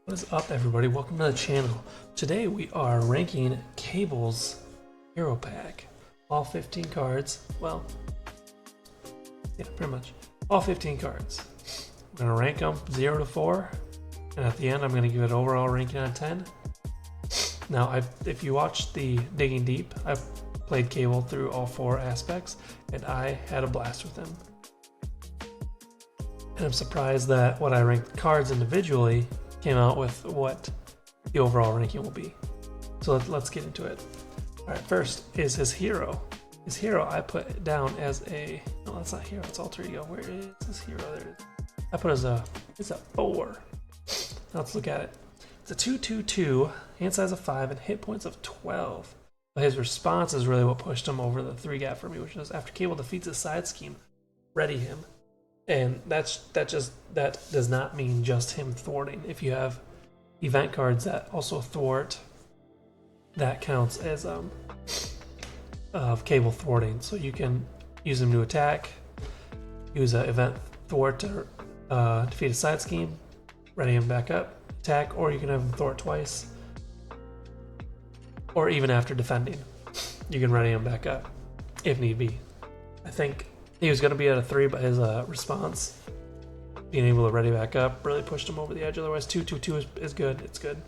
What is up, everybody? Welcome to the channel. Today we are ranking Cable's Hero Pack. All 15 cards. Well, yeah, pretty much. All 15 cards. We're going to rank them 0 to 4. And at the end, I'm going to give it overall ranking out of 10. Now, if you watched the Digging Deep, I've played Cable through all 4 aspects, and I had a blast with him. And I'm surprised that when I ranked cards individually, came out with what the overall ranking will be. So let's get into it. All right, first is his hero. His hero I put down as a, no, that's not hero, it's alter ego. Where is his hero? There it is. I put as it's a 4. Now let's look at it. It's a 2/2/2, hand size of 5, and hit points of 12. But his response is really what pushed him over the 3 gap for me, which is after Cable defeats his side scheme, ready him. And that does not mean just him thwarting. If you have event cards that also thwart, that counts as Cable thwarting. So you can use him to attack, use an event thwart to defeat a side scheme, ready him back up, attack, or you can have him thwart twice. Or even after defending, you can ready him back up if need be. I think he was going to be at a 3, but his response, being able to ready back up, really pushed him over the edge. Otherwise, 2/2/2 is good. It's good.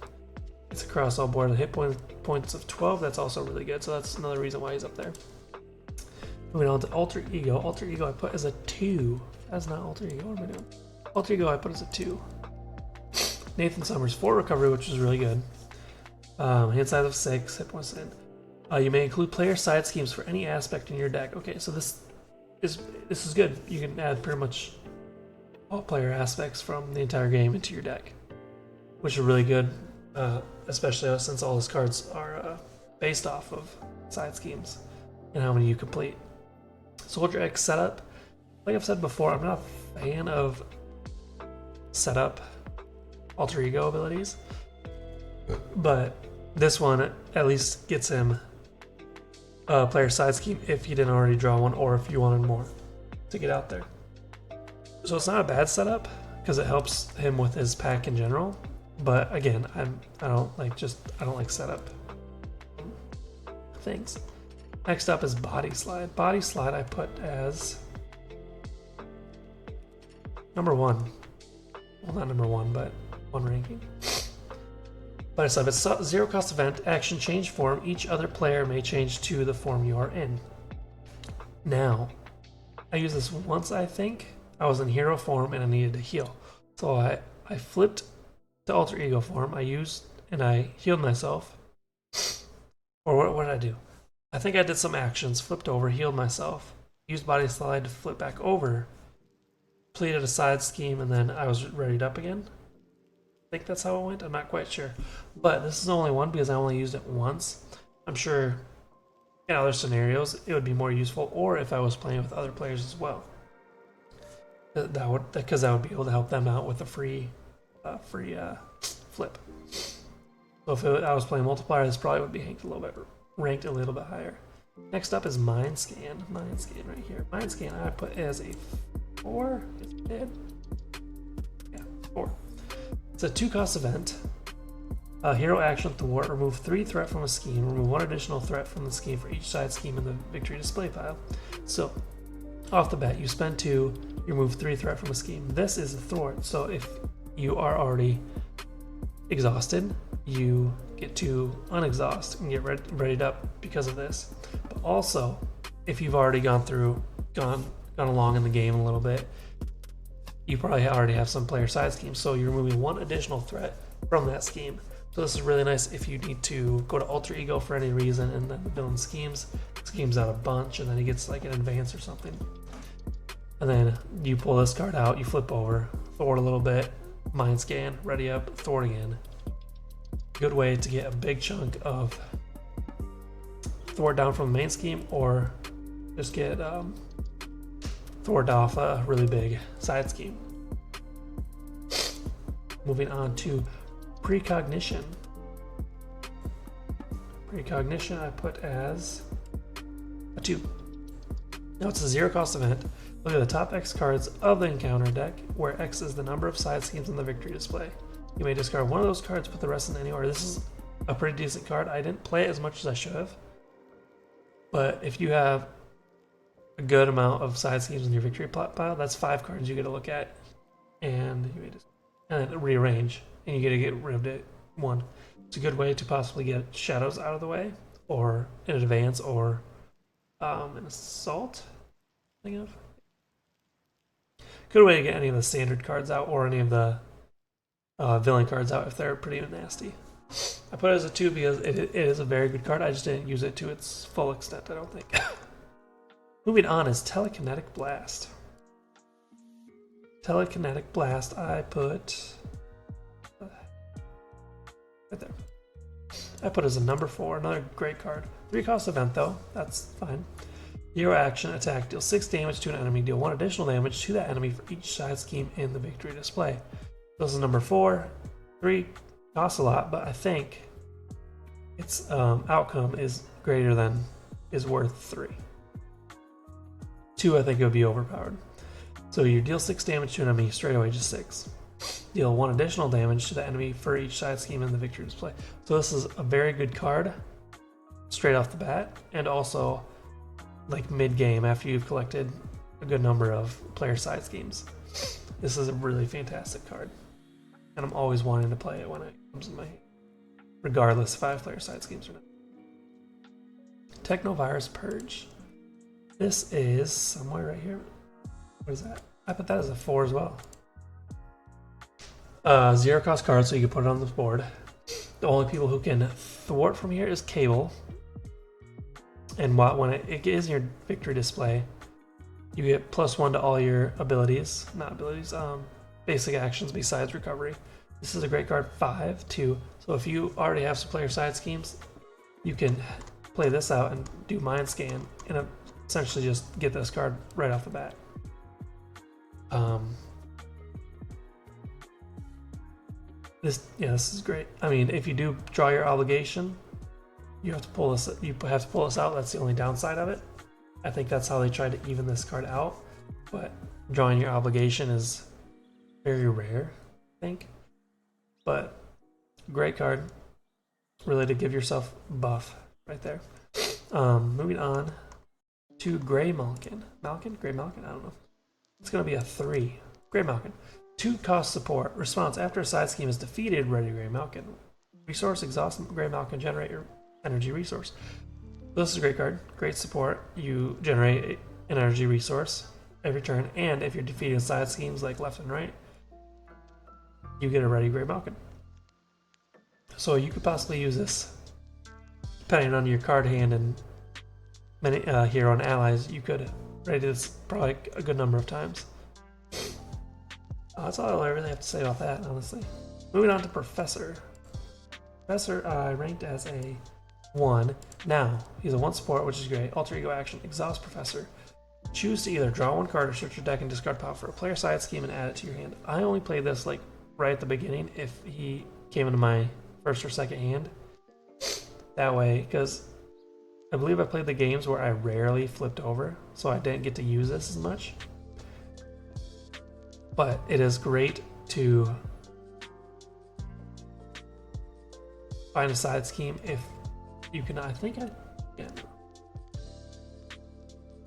It's across all board. The hit points of 12, that's also really good. So that's another reason why he's up there. Moving on to Alter Ego. Alter Ego I put as a 2. That's not Alter Ego. What am I doing? Alter Ego I put as a 2. Nathan Summers, 4 recovery, which is really good. Hand size of 6, hit points in. You may include player side schemes for any aspect in your deck. Okay, so this is good. You can add pretty much all player aspects from the entire game into your deck, which is really good, especially since all his cards are based off of side schemes and how many you complete. Soldier X setup. Like I've said before, I'm not a fan of setup alter ego abilities, but this one at least gets him player side scheme if you didn't already draw one, or if you wanted more to get out there. So it's not a bad setup because it helps him with his pack in general. But again, I don't like setup things. Next up is Body Slide. Body Slide I put as number 1. Well, not number 1, but 1 ranking. But it's a 0 cost event, action change form. Each other player may change to the form you are in. Now, I used this once, I think. I was in hero form and I needed to heal. So I flipped to alter ego form. I healed myself. Or what did I do? I think I did some actions, flipped over, healed myself, used Body Slide to flip back over, completed a side scheme, and then I was readied up again. I think that's how it went. I'm not quite sure. But this is only one because I only used it once. I'm sure in other scenarios it would be more useful, or if I was playing with other players as well. Because I would be able to help them out with a free flip. So if I was playing multiplier, this probably would be ranked a little bit higher. Next up is Mind Scan. Mind Scan right here. Mind Scan I put as a 4. Is it dead? Yeah, 4. It's a 2 cost event. Hero action thwart. Remove 3 threat from a scheme. Remove 1 additional threat from the scheme for each side scheme in the victory display pile. So, off the bat, you spend 2, you remove 3 threat from a scheme. This is a thwart. So if you are already exhausted, you get to unexhaust and get readied up because of this. But also, if you've already gone along in the game a little bit, you probably already have some player side schemes, so you're removing 1 additional threat from that scheme. So this is really nice if you need to go to alter ego for any reason and then build schemes out a bunch, and then he gets like an advance or something. And then you pull this card out, you flip over, thwart a little bit, mind scan, ready up, thwart again. Good way to get a big chunk of thwart down from the main scheme, or just get thwart off a really big side scheme. Moving on to Precognition. Precognition I put as a 2. Now it's a 0 cost event. Look at the top X cards of the encounter deck, where X is the number of side schemes in the victory display. You may discard one of those cards, put the rest in any order. This is a pretty decent card. I didn't play it as much as I should have. But if you have a good amount of side schemes in your victory pile, that's 5 cards you get to look at. And you may just then rearrange. And you get to get rid of it 1. It's a good way to possibly get shadows out of the way, or an advance, or an assault. Think of good way to get any of the standard cards out, or any of the villain cards out if they're pretty nasty. I put it as a 2 because it is a very good card. I just didn't use it to its full extent, I don't think. Moving on is Telekinetic Blast. Telekinetic Blast, I put right there. I put as a number 4, another great card. 3 cost event though, that's fine. Hero action, attack, deal 6 damage to an enemy, deal 1 additional damage to that enemy for each side scheme in the victory display. This is number 4. 3 costs a lot, but I think its outcome is greater than is worth 3. 2, I think it would be overpowered. So you deal 6 damage to an enemy straight away, just 6. Deal 1 additional damage to the enemy for each side scheme in the victory display. So this is a very good card straight off the bat, and also like mid-game after you've collected a good number of player side schemes. This is a really fantastic card, and I'm always wanting to play it when it comes in my hand, regardless if I have player side schemes or not. Technovirus Purge. This is somewhere right here. What is that? I put that as a 4 as well. 0 cost card, so you can put it on the board. The only people who can thwart from here is Cable. And when it is in your victory display, you get +1 to all your abilities. Not abilities, basic actions besides recovery. This is a great card, 5, 2. So if you already have some player side schemes, you can play this out and do Mind Scan and essentially just get this card right off the bat. This is great. I mean, if you do draw your obligation, you have to pull this. You have to pull this out. That's the only downside of it. I think that's how they tried to even this card out. But drawing your obligation is very rare, I think. But great card, really, to give yourself buff right there. Moving on to Grey Malkin. Grey Malkin. I don't know. It's gonna be a 3. Grey Malkin. 2 cost support. Response: after a side scheme is defeated, ready Grey Malkin. Resource: exhaust Grey Malkin, generate your energy resource. This is a great card. Great support. You generate an energy resource every turn, and if you're defeating side schemes like left and right, you get a ready Grey Malkin. So you could possibly use this, depending on your card hand and many hero and allies. You could ready this probably a good number of times. That's all I really have to say about that, honestly. Moving on to Professor. Professor I ranked as a 1. Now, he's a 1 support, which is great. Alter Ego action, exhaust Professor. Choose to either draw 1 card or search your deck and discard power for a player side scheme and add it to your hand. I only played this like right at the beginning if he came into my first or second hand. That way, because I believe I played the games where I rarely flipped over, so I didn't get to use this as much. But it is great to find a side scheme if you can.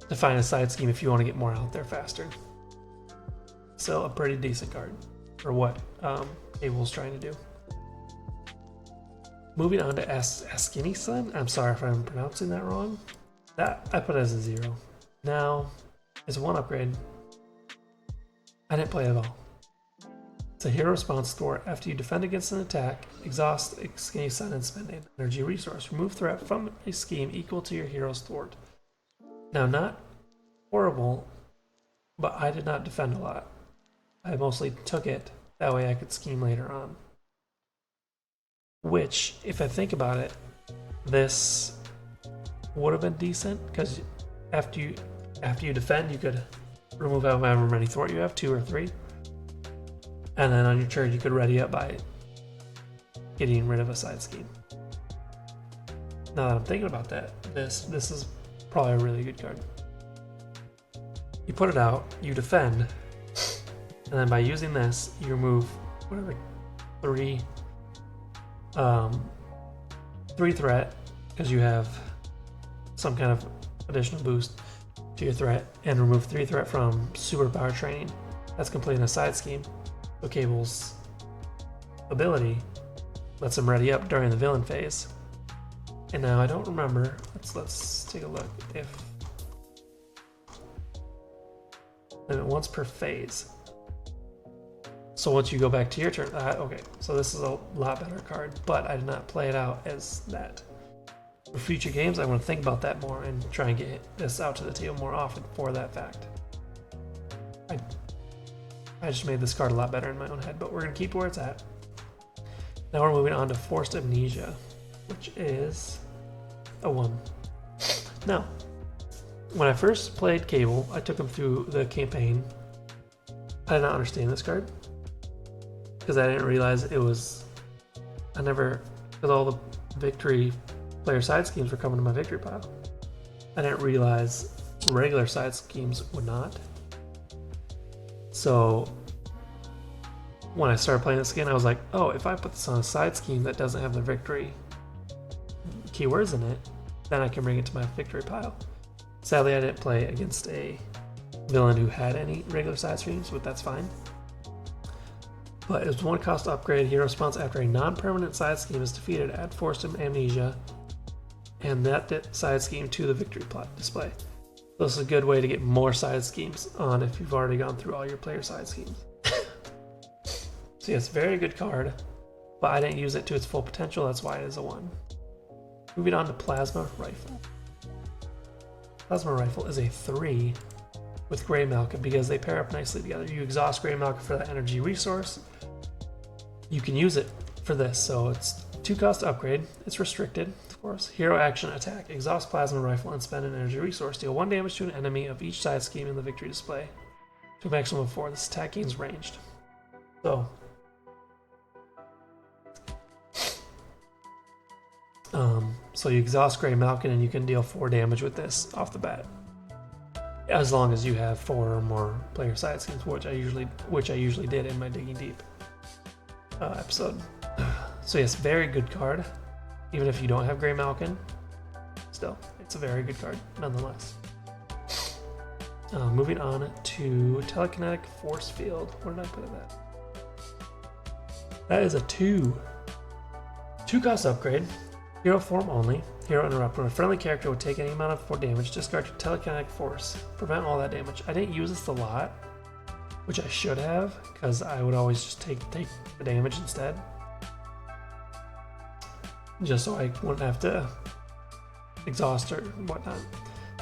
To find a side scheme if you want to get more out there faster. So a pretty decent card for what Cable's trying to do. Moving on to Askini-san. I'm sorry if I'm pronouncing that wrong. That I put as a 0. Now, it's a 1 upgrade. I didn't play it at all. It's a hero response thwart. After you defend against an attack, exhaust Askini-san and spend an energy resource. Remove threat from a scheme equal to your hero's thwart. Now, not horrible, but I did not defend a lot. I mostly took it. That way I could scheme later on. Which, if I think about it, this would have been decent, because after you defend, you could remove however many thwart you have, 2 or 3. And then on your turn, you could ready up by getting rid of a side scheme. Now that I'm thinking about that, this is probably a really good card. You put it out, you defend, and then by using this, you remove whatever 3 3 threat because you have some kind of additional boost to your threat, and remove 3 threat from superpower training. That's completing a side scheme. So Cable's ability lets him ready up during the villain phase. And now I don't remember. Let's take a look. If limit once per phase. So once you go back to your turn, okay. So this is a lot better card, but I did not play it out as that. For future games, I want to think about that more and try and get this out to the table more often for that fact. I just made this card a lot better in my own head, but we're going to keep where it's at. Now we're moving on to Forced Amnesia, which is a 1. Now, when I first played Cable, I took him through the campaign. I did not understand this card because I didn't realize it was. Because all the victory player side schemes were coming to my victory pile. I didn't realize regular side schemes would not. So when I started playing this again, I was like, oh, if I put this on a side scheme that doesn't have the victory keywords in it, then I can bring it to my victory pile. Sadly, I didn't play against a villain who had any regular side schemes, but that's fine. But it was 1 cost upgrade. Hero response after a non-permanent side scheme is defeated, add Forced Amnesia and that side scheme to the victory plot display. So this is a good way to get more side schemes on if you've already gone through all your player side schemes. So yes, very good card, but I didn't use it to its full potential. That's why it is a 1. Moving on to Plasma Rifle. Plasma Rifle is a 3 with Grey Malkin because they pair up nicely together. You exhaust Grey Malkin for that energy resource. You can use it for this, so it's 2 cost upgrade. It's restricted, of course. Hero action attack. Exhaust Plasma Rifle and spend an energy resource. Deal 1 damage to an enemy of each side scheme in the victory display to a maximum of 4. This attack gains ranged. So you exhaust Grey Malkin and you can deal 4 damage with this off the bat, as long as you have 4 or more player side schemes, which I usually did in my Digging Deep episode. So yes, very good card. Even if you don't have Grey Malkin, still, it's a very good card nonetheless. Moving on to Telekinetic Force Field. Where did I put that? That is a 2 cost upgrade. Hero form only. Hero interrupt. When a friendly character would take any amount of 4 damage, discard your telekinetic force. Prevent all that damage. I didn't use this a lot, which I should have, because I would always just take the damage instead. Just so I wouldn't have to exhaust or whatnot.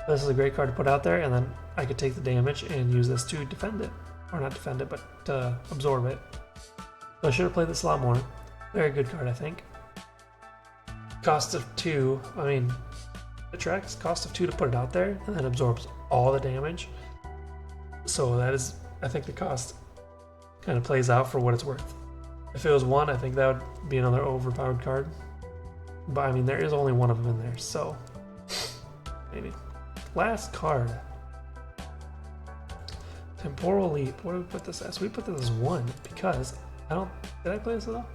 This is a great card to put out there, and then I could take the damage and use this to defend it. Or not defend it, but to absorb it. So I should have played this a lot more. Very good card, I think. Cost of 2, I mean, it tracks cost of 2 to put it out there, and then absorbs all the damage. So that is, I think the cost kind of plays out for what it's worth. If it was 1, I think that would be another overpowered card. But I mean, there is only 1 of them in there, so maybe. Last card. Temporal Leap. What do we put this as? We put this as 1 because did I play this at all?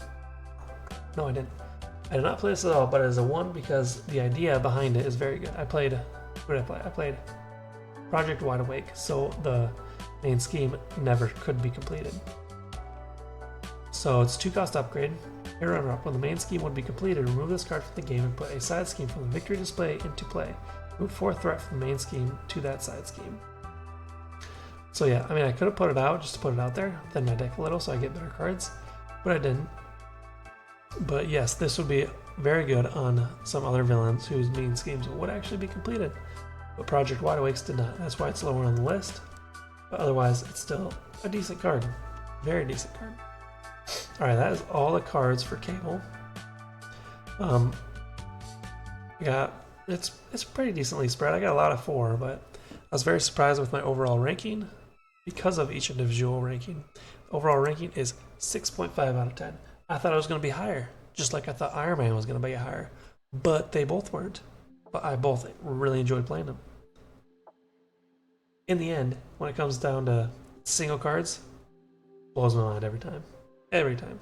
No, I didn't. I did not play this at all, but it is a 1 because the idea behind it is very good. What did I play? I played Project Wide Awake, so the main scheme never could be completed. So it's 2 cost upgrade. Hero interrupt. When the main scheme would be completed, remove this card from the game and put a side scheme from the victory display into play. Move 4 threat from the main scheme to that side scheme. So yeah, I mean, I could have put it out just to put it out there, thin my deck a little so I get better cards, but I didn't. But yes, this would be very good on some other villains whose main schemes would actually be completed. But Project Wide Awakes did not. That's why it's lower on the list. But otherwise, it's still a decent card. Very decent card. Alright, that is all the cards for Cable. It's pretty decently spread. I got a lot of 4, but I was very surprised with my overall ranking because of each individual ranking. Overall ranking is 6.5 out of 10. I thought it was going to be higher, just like I thought Iron Man was going to be higher, but they both weren't. But I both really enjoyed playing them. In the end, when it comes down to single cards, blows my mind every time. Every time.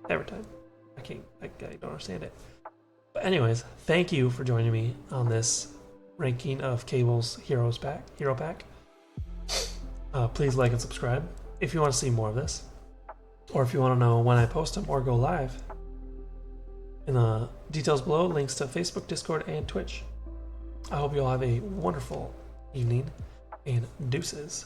every time. I don't understand it. But anyways, thank you for joining me on this ranking of Cable's Hero Pack. Please like and subscribe if you want to see more of this, or if you want to know when I post them or go live. In the details below, links to Facebook, Discord, and Twitch. I hope you all have a wonderful evening, and deuces.